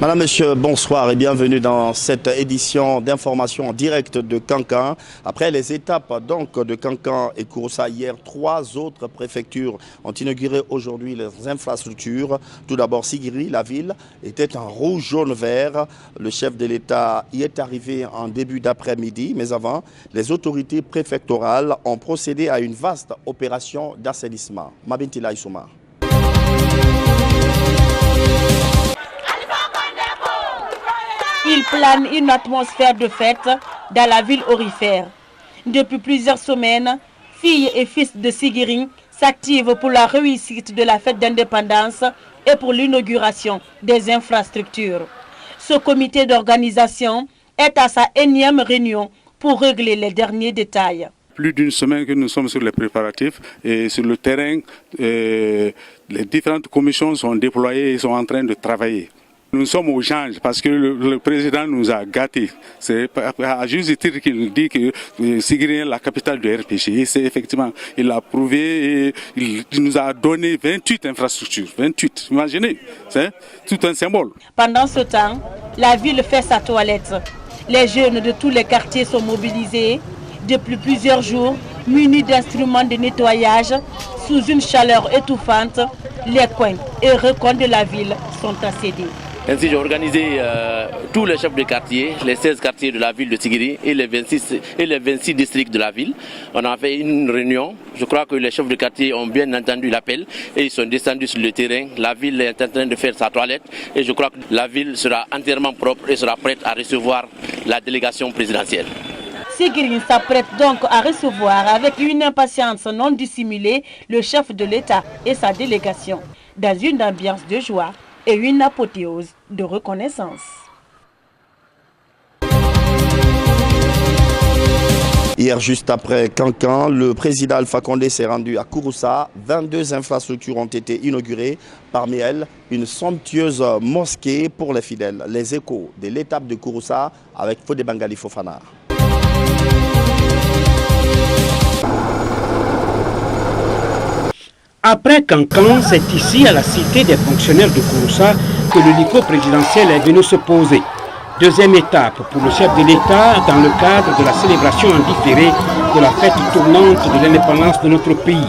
Madame, Monsieur, bonsoir et bienvenue dans cette édition d'information en direct de Kankan. Après les étapes donc de Kankan et Kouroussa hier, 3 autres préfectures ont inauguré aujourd'hui les infrastructures. Tout d'abord, Sigiri, la ville, était en rouge, jaune, vert. Le chef de l'État y est arrivé en début d'après-midi, mais avant, les autorités préfectorales ont procédé à une vaste opération d'assainissement. Mabintila Issouma. Il plane une atmosphère de fête dans la ville aurifère. Depuis plusieurs semaines, filles et fils de Sigiri s'activent pour la réussite de la fête d'indépendance et pour l'inauguration des infrastructures. Ce comité d'organisation est à sa énième réunion pour régler les derniers détails. Plus d'une semaine que nous sommes sur les préparatifs et sur le terrain, les différentes commissions sont déployées et sont en train de travailler. Nous sommes aux anges parce que le président nous a gâtés. C'est à juste titre qu'il dit que Sigiri est la capitale du RPG. Et c'est effectivement, il l'a prouvé et il nous a donné 28 infrastructures. 28, imaginez, c'est tout un symbole. Pendant ce temps, la ville fait sa toilette. Les jeunes de tous les quartiers sont mobilisés depuis plusieurs jours, munis d'instruments de nettoyage. Sous une chaleur étouffante, les coins et recoins de la ville sont assédés. Ainsi, j'ai organisé tous les chefs de quartier, les 16 quartiers de la ville de Sigiri et les 26 districts de la ville. On a fait une réunion. Je crois que les chefs de quartier ont bien entendu l'appel et ils sont descendus sur le terrain. La ville est en train de faire sa toilette et je crois que la ville sera entièrement propre et sera prête à recevoir la délégation présidentielle. Sigiri s'apprête donc à recevoir avec une impatience non dissimulée le chef de l'État et sa délégation dans une ambiance de joie et une apothéose de reconnaissance. Hier, juste après Kankan, le président Alpha Condé s'est rendu à Kouroussa. 22 infrastructures ont été inaugurées. Parmi elles, une somptueuse mosquée pour les fidèles. Les échos de l'étape de Kouroussa avec Fodé Bangali Fofana. Après Kankan, c'est ici, à la cité des fonctionnaires de Kouroussa, que le l'hélico présidentiel est venu se poser. Deuxième étape pour le chef de l'État dans le cadre de la célébration en différé de la fête tournante de l'indépendance de notre pays.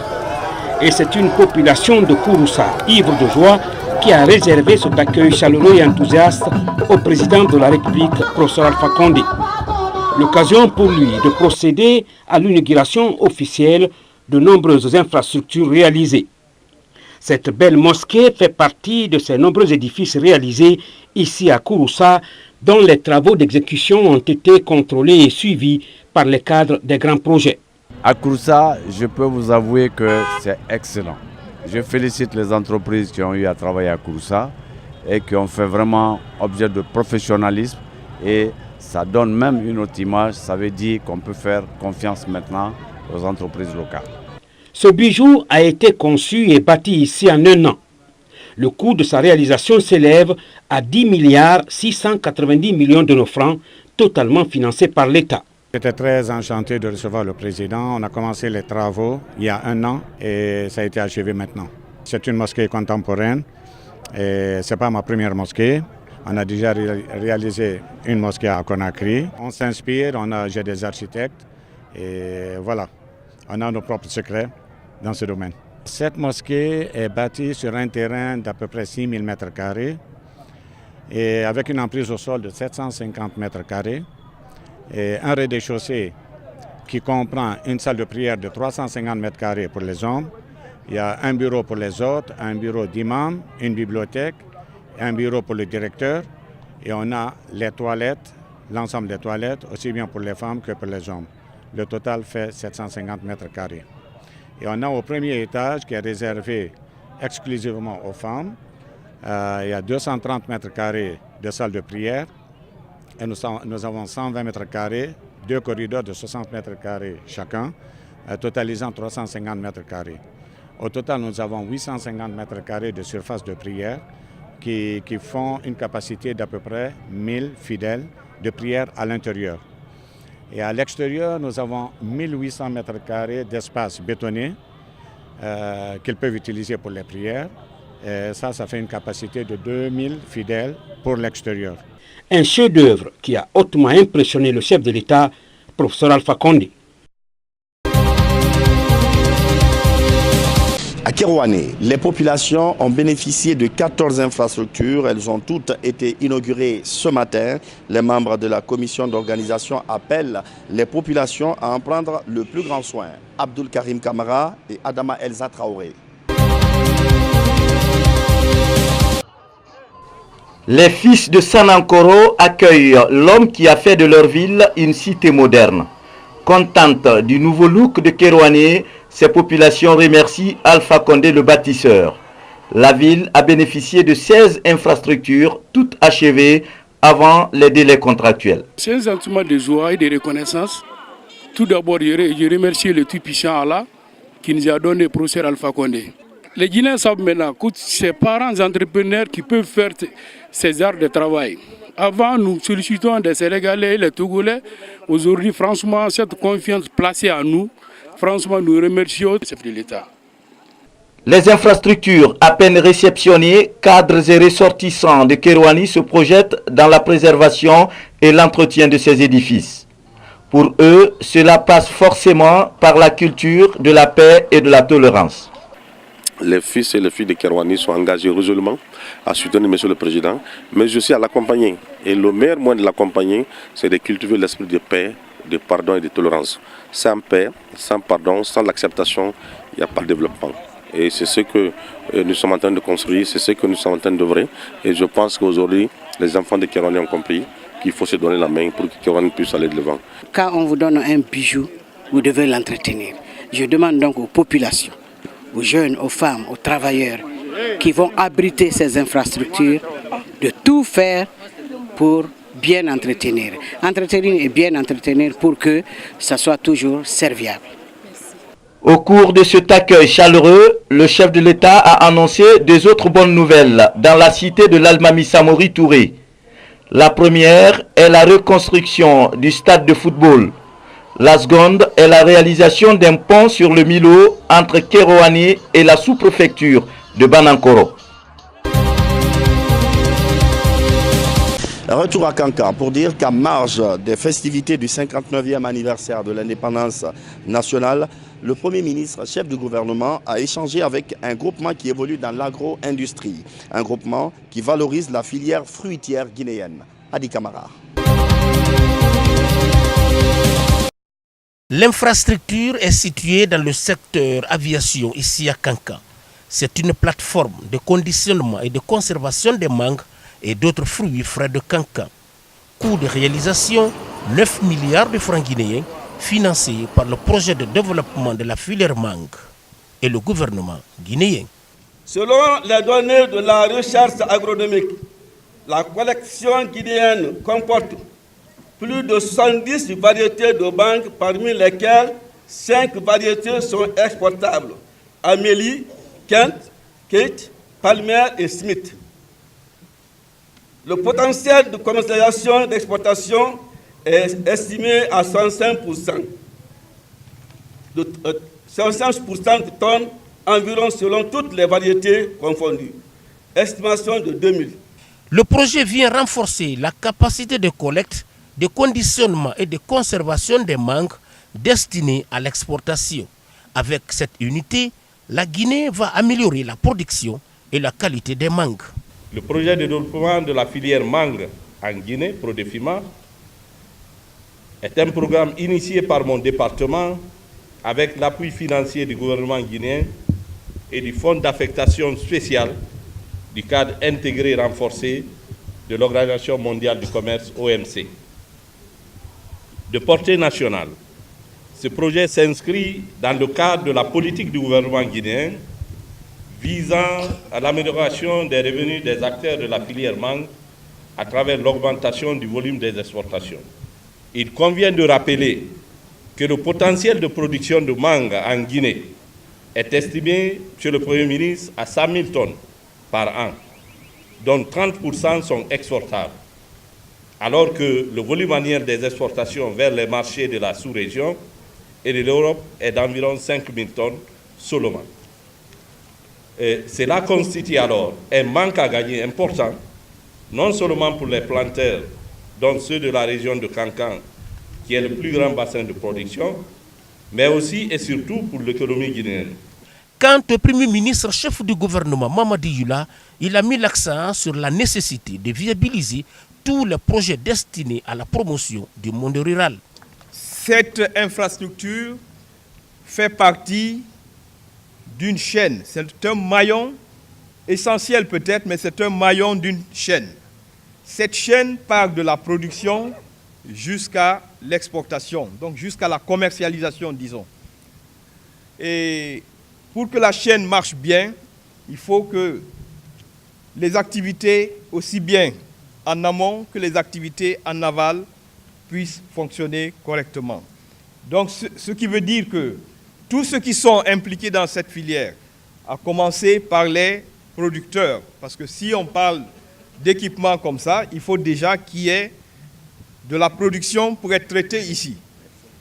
Et c'est une population de Kouroussa, ivre de joie, qui a réservé cet accueil chaleureux et enthousiaste au président de la République, professeur Alpha Condé. L'occasion pour lui de procéder à l'inauguration officielle de nombreuses infrastructures réalisées. Cette belle mosquée fait partie de ces nombreux édifices réalisés ici à Kouroussa, dont les travaux d'exécution ont été contrôlés et suivis par les cadres des grands projets. À Kouroussa, je peux vous avouer que c'est excellent. Je félicite les entreprises qui ont eu à travailler à Kouroussa et qui ont fait vraiment objet de professionnalisme, et ça donne même une autre image. Ça veut dire qu'on peut faire confiance maintenant aux entreprises locales. Ce bijou a été conçu et bâti ici en un an. Le coût de sa réalisation s'élève à 10,690 milliards de nos francs, totalement financé par l'État. J'étais très enchanté de recevoir le président. On a commencé les travaux il y a un an et ça a été achevé maintenant. C'est une mosquée contemporaine et ce n'est pas ma première mosquée. On a déjà réalisé une mosquée à Conakry. On s'inspire, j'ai des architectes et voilà, on a nos propres secrets dans ce domaine. Cette mosquée est bâtie sur un terrain d'à peu près 6 000 m² et avec une emprise au sol de 750 m² et un rez-de-chaussée qui comprend une salle de prière de 350 m² pour les hommes. Il y a un bureau pour les autres, un bureau d'imam, une bibliothèque, un bureau pour le directeur et on a les toilettes, l'ensemble des toilettes, aussi bien pour les femmes que pour les hommes. Le total fait 750 m². Et on a au premier étage qui est réservé exclusivement aux femmes. Il y a 230 m² de salle de prière et nous avons 120 m², 2 corridors de 60 m² chacun, totalisant 350 m². Au total, nous avons 850 m² de surface de prière qui font une capacité d'à peu près 1000 fidèles de prière à l'intérieur. Et à l'extérieur, nous avons 1800 m² d'espace bétonné qu'ils peuvent utiliser pour les prières. Et ça fait une capacité de 2000 fidèles pour l'extérieur. Un chef-d'œuvre qui a hautement impressionné le chef de l'État, professeur Alpha Condé. À Kerouané, les populations ont bénéficié de 14 infrastructures. Elles ont toutes été inaugurées ce matin. Les membres de la commission d'organisation appellent les populations à en prendre le plus grand soin. Abdul Karim Kamara et Adama Elsa Traoré. Les fils de Sanankoro accueillent l'homme qui a fait de leur ville une cité moderne. Contente du nouveau look de Kerouané, ces populations remercient Alpha Condé le bâtisseur. La ville a bénéficié de 16 infrastructures, toutes achevées avant les délais contractuels. C'est un sentiment de joie et de reconnaissance. Tout d'abord, je remercie le tout-puissant Allah qui nous a donné le professeur Alpha Condé. Les Guinéens savent maintenant que ces parents entrepreneurs qui peuvent faire ces arts de travail. Avant, nous sollicitons des Sénégalais et les Togolais. Aujourd'hui, franchement, cette confiance placée en nous, franchement, nous remercions le chef de l'État. Les infrastructures à peine réceptionnées, cadres et ressortissants de Kerouané se projettent dans la préservation et l'entretien de ces édifices. Pour eux, cela passe forcément par la culture de la paix et de la tolérance. Les fils et les filles de Kerouané sont engagés résolument à soutenir M. le Président, mais aussi à l'accompagner. Et le meilleur moyen de l'accompagner, c'est de cultiver l'esprit de paix, de pardon et de tolérance. Sans paix, sans pardon, sans l'acceptation, il n'y a pas de développement. Et c'est ce que nous sommes en train de construire, c'est ce que nous sommes en train d'œuvrer. Et je pense qu'aujourd'hui, les enfants de Kerouané ont compris qu'il faut se donner la main pour que Kerouané puisse aller de l'avant. Quand on vous donne un bijou, vous devez l'entretenir. Je demande donc aux populations, aux jeunes, aux femmes, aux travailleurs qui vont abriter ces infrastructures de tout faire pour bien entretenir. Entretenir et bien entretenir pour que ça soit toujours serviable. Au cours de cet accueil chaleureux, le chef de l'État a annoncé des autres bonnes nouvelles dans la cité de l'Almami Samori Touré. La première est la reconstruction du stade de football. La seconde est la réalisation d'un pont sur le Milo entre Kerouané et la sous-préfecture de Banankoro. Retour à Kankan pour dire qu'à marge des festivités du 59e anniversaire de l'indépendance nationale, le Premier ministre, chef du gouvernement, a échangé avec un groupement qui évolue dans l'agro-industrie. Un groupement qui valorise la filière fruitière guinéenne. Adi Kamara. L'infrastructure est située dans le secteur aviation ici à Kankan. C'est une plateforme de conditionnement et de conservation des mangues et d'autres fruits frais de Kankan. Coût de réalisation 9 milliards de francs guinéens financé par le projet de développement de la filière mangue et le gouvernement guinéen. Selon les données de la recherche agronomique, la collection guinéenne comporte plus de 70 variétés de mangue, parmi lesquelles 5 variétés sont exportables. Amélie, Kent, Kate, Palmer et Smith. Le potentiel de commercialisation d'exportation est estimé à 105%. 105% de tonnes environ selon toutes les variétés confondues. Estimation de 2000. Le projet vient renforcer la capacité de collecte, de conditionnement et de conservation des mangues destinées à l'exportation. Avec cette unité, la Guinée va améliorer la production et la qualité des mangues. Le projet de développement de la filière mangue en Guinée, Prodefima, est un programme initié par mon département avec l'appui financier du gouvernement guinéen et du Fonds d'affectation spéciale du cadre intégré renforcé de l'Organisation mondiale du commerce, OMC. De portée nationale, ce projet s'inscrit dans le cadre de la politique du gouvernement guinéen visant à l'amélioration des revenus des acteurs de la filière mangue à travers l'augmentation du volume des exportations. Il convient de rappeler que le potentiel de production de mangue en Guinée est estimé, Monsieur le Premier ministre, à 100 000 tonnes par an, dont 30% sont exportables, alors que le volume annuel des exportations vers les marchés de la sous-région et de l'Europe est d'environ 5 000 tonnes seulement. Cela constitue alors un manque à gagner important, non seulement pour les planteurs, dont ceux de la région de Kankan, qui est le plus grand bassin de production, mais aussi et surtout pour l'économie guinéenne. Quant au Premier ministre chef du gouvernement Mamadi Yula, il a mis l'accent sur la nécessité de viabiliser tous les projets destinés à la promotion du monde rural. Cette infrastructure fait partie d'une chaîne. C'est un maillon essentiel peut-être, mais c'est un maillon d'une chaîne. Cette chaîne part de la production jusqu'à l'exportation, donc jusqu'à la commercialisation, disons. Et pour que la chaîne marche bien, il faut que les activités, aussi bien en amont que les activités en aval, puissent fonctionner correctement. Donc, ce qui veut dire que tous ceux qui sont impliqués dans cette filière, à commencer par les producteurs, parce que si on parle d'équipements comme ça, il faut déjà qu'il y ait de la production pour être traité ici.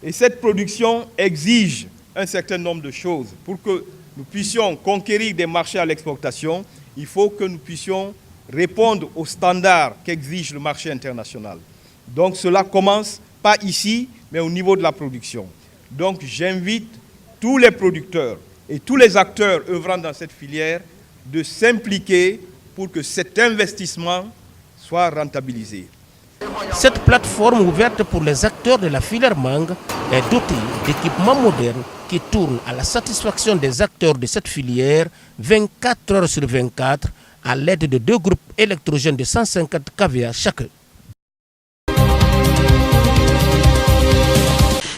Et cette production exige un certain nombre de choses. Pour que nous puissions conquérir des marchés à l'exportation, il faut que nous puissions répondre aux standards qu'exige le marché international. Donc cela commence pas ici, mais au niveau de la production. Donc j'invite tous les producteurs et tous les acteurs œuvrant dans cette filière de s'impliquer pour que cet investissement soit rentabilisé. Cette plateforme ouverte pour les acteurs de la filière mangue est dotée d'équipements modernes qui tournent à la satisfaction des acteurs de cette filière 24 heures sur 24 à l'aide de 2 groupes électrogènes de 150 kVA chacun.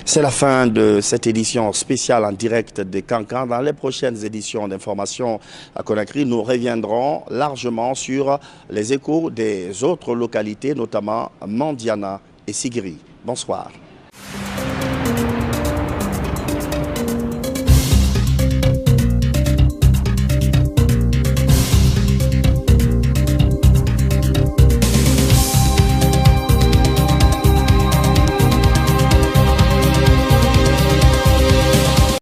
C'est la fin de cette édition spéciale en direct de Kankan. Dans les prochaines éditions d'information à Conakry, nous reviendrons largement sur les échos des autres localités, notamment Mandiana et Sigiri. Bonsoir.